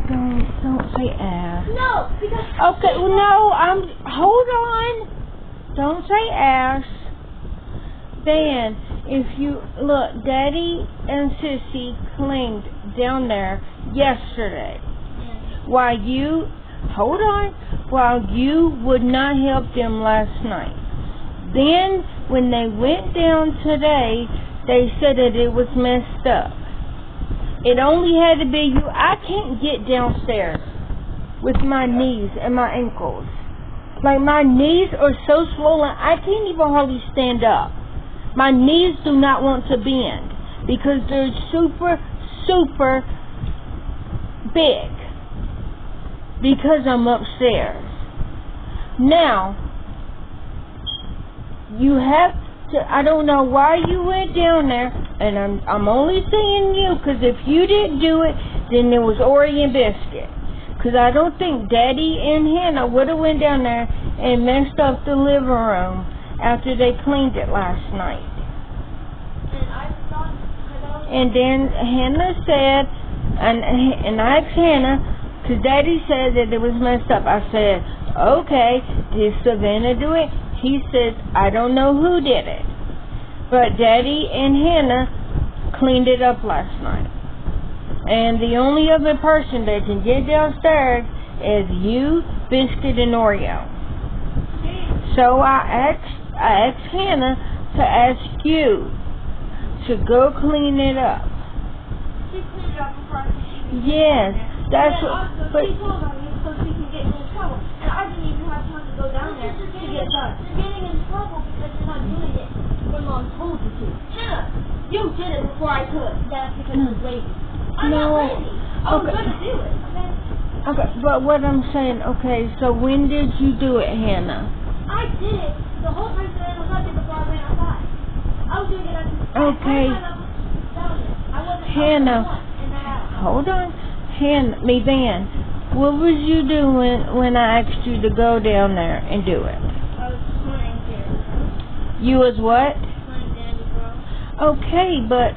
Don't say ask. No, because... Okay, well, no, hold on. Don't say ask. Then, if you, look, Daddy and Sissy cleaned down there yesterday. While you would not help them last night. Then, when they went down today, they said that it was messed up. It only had to be you. I can't get downstairs with my knees and my ankles. Like, my knees are so swollen, I can't even hardly stand up. My knees do not want to bend because they're super, super big. Because I'm upstairs. Now, you have to, I don't know why you went down there, and I'm only saying you, because if you didn't do it, then it was Oreo biscuit. Because I don't think Daddy and Hannah would have went down there and messed up the living room after they cleaned it last night. And then Hannah said, and I asked Hannah, because Daddy said that it was messed up. I said, okay, did Savannah do it? He said, I don't know who did it. But Daddy and Hannah cleaned it up last night. And the only other person that can get downstairs is you, Biscuit, and Oreo. So I asked Hannah to ask you to go clean it up. She cleaned it up before she Yes. That's what, but she told on me so she can get me in trouble. And I didn't even have time to go down there to get done. You're getting in trouble because you're not doing it when Mom told you to. Hannah, you did it before I could. That's because I was lazy. I'm not lazy. I was going to do it, okay? Okay, but what I'm saying, okay, so when did you do it, Hannah? I did it the whole time that I was up before I went outside. I was doing it at the okay. Hannah, hold on. Hannah, Van, what was you doing when I asked you to go down there and do it? I was playing Danny Girl. You was what? Playing Danny Girl. Okay, but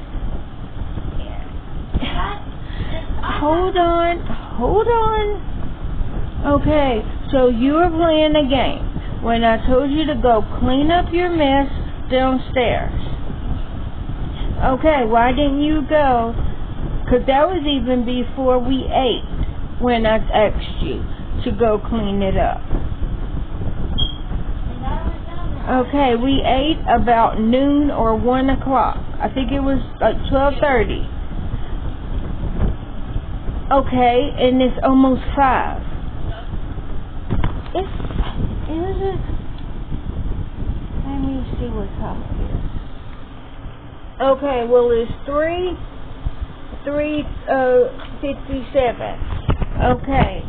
hold on. Okay, so you were playing a game when I told you to go clean up your mess downstairs. Okay, why didn't you go? Because that was even before we ate when I asked you to go clean it up. Okay, we ate about noon or 1 o'clock. I think it was like 12:30. Okay, and it's almost 5. Is it? Let me see what time it is. Okay, well it's 3:57. Okay,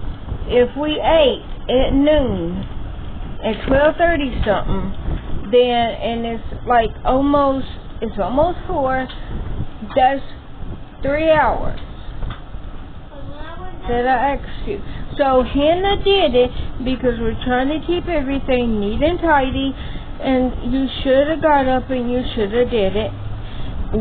if we ate at noon at 12:30 something, then and it's like almost 4. That's 3 hours that I asked you. So Hannah did it because we're trying to keep everything neat and tidy, and you should have got up and you should have did it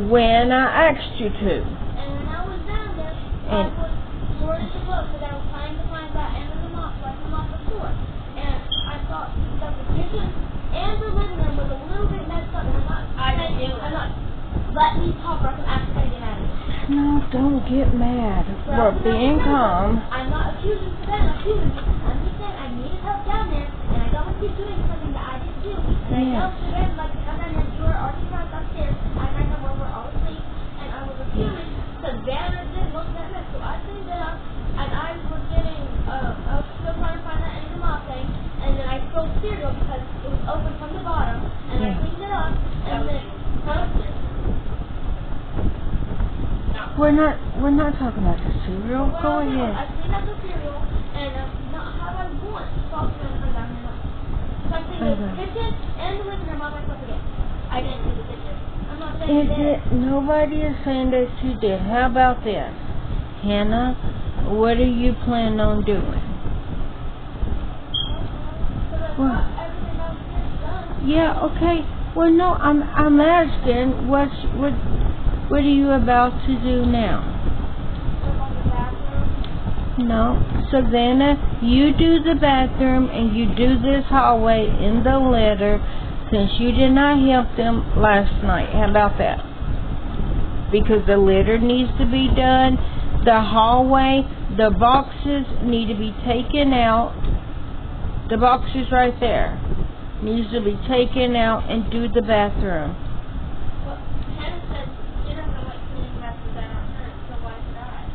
when I asked you to. And when I was down there, I was more than the book because I was trying to find that end of the mop so I can mop the floor. And I thought that the kitchen and the living room was a little bit messed up. And I'm not. Let me talk or I can actually get mad at you. No, don't get mad. We're being calm. I'm not accusing them, I'm accusing you. I'm just saying I needed help down there, and I don't want you doing something that I didn't do. And I know Savannah like to come down there and you were already found upstairs. I ran them over all asleep, and I was accusing Savannah didn't look that mess. So I cleaned it up, and I was still trying to find that end of the mop thing, and then I spilled cereal because it was open from the bottom, and I cleaned it up, and then We're not talking about the cereal. Go ahead. I cleaned up the cereal and not how I want. So I'm going to come down here now. So I cleaned the kitchen and the living room all myself again. I didn't do the kitchen. I'm not saying that. Nobody is saying that you did. How about this? Hannah, what are you planning on doing? Well, everything else is done. Yeah, okay. Well, no, I'm asking what are you about to do now? No, Savannah, you do the bathroom and you do this hallway in the litter since you did not help them last night. How about that? Because the litter needs to be done. The hallway, the boxes need to be taken out. The boxes right there needs to be taken out and do the bathroom. Well, Hannah said she doesn't like cleaning the bathroom that on her, so why should I?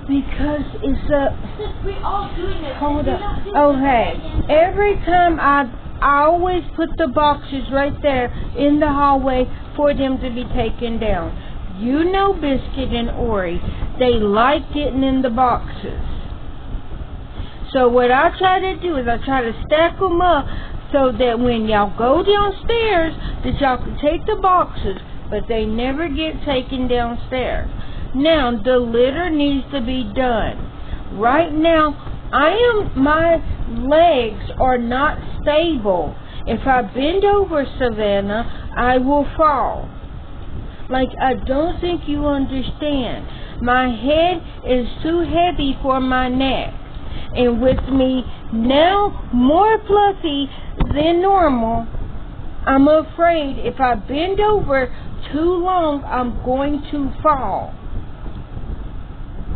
Because it's a... Since we all doing it. Hold up. Okay. Every time I always put the boxes right there in the hallway for them to be taken down. You know Biscuit and Ori, they like getting in the boxes. So what I try to do is I try to stack them up so that when y'all go downstairs, that y'all can take the boxes, but they never get taken downstairs. Now, the litter needs to be done. Right now, my legs are not stable. If I bend over, Savannah, I will fall. Like, I don't think you understand. My head is too heavy for my neck. And with me now more fluffy than normal, I'm afraid if I bend over too long, I'm going to fall.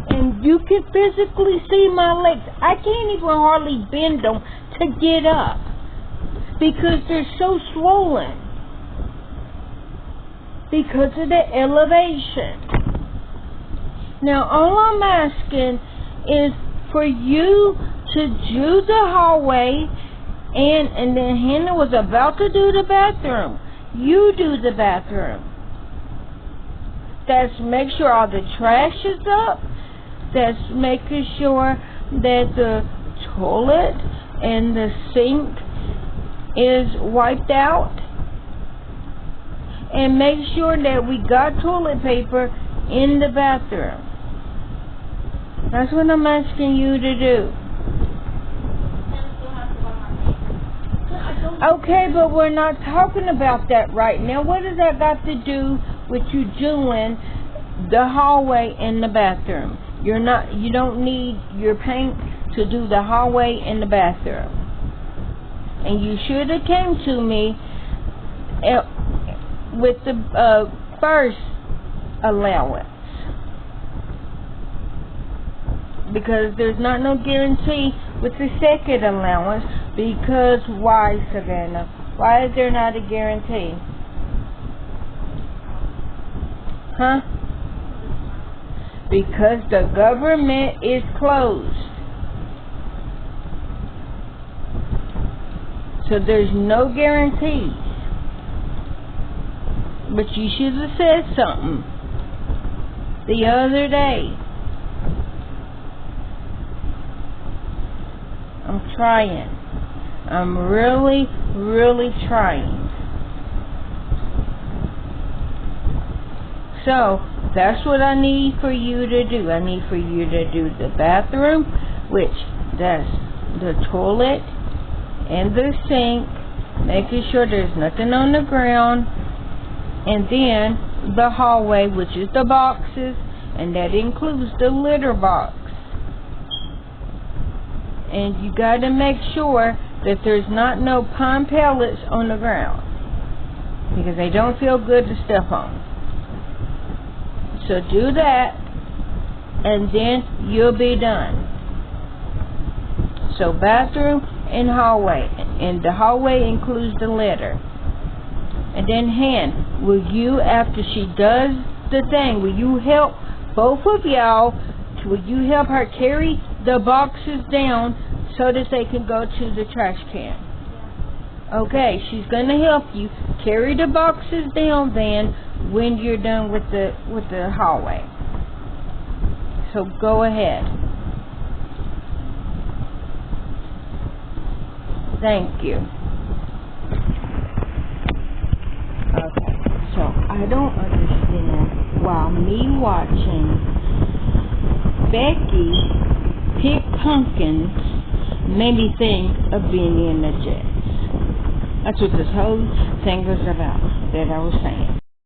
And you can physically see my legs. I can't even hardly bend them to get up because they're so swollen because of the elevation. Now, all I'm asking is for you to do the hallway, and then Hannah was about to do the bathroom. You do the bathroom. That's make sure all the trash is up. That's making sure that the toilet and the sink is wiped out. And make sure that we got toilet paper in the bathroom. That's what I'm asking you to do. Okay, but we're not talking about that right now. What does that got to do with you doing the hallway and the bathroom? You don't need your paint to do the hallway and the bathroom. And you should have came to me with the first allowance. Because there's not no guarantee with the second allowance. Because why, Savannah? Why is there not a guarantee? Huh? Because the government is closed. So there's no guarantees. But you should have said something the other day. I'm trying. I'm really, really trying. So, that's what I need for you to do. I need for you to do the bathroom, which that's the toilet and the sink, making sure there's nothing on the ground, and then the hallway, which is the boxes, and that includes the litter box. And you got to make sure that there's not no pine pellets on the ground, because they don't feel good to step on. So do that, and then you'll be done. So bathroom and hallway, and the hallway includes the litter. And then Han, will you, after she does the thing, will you help both of y'all, will you help her carry the boxes down so that they can go to the trash can? Okay, she's going to help you carry the boxes down then when you're done with the hallway. So go ahead. Thank you. Okay, so I don't understand why me watching Becky pick pumpkins made me think of Bennie and the Jets. That's what this whole thing was about that I was saying.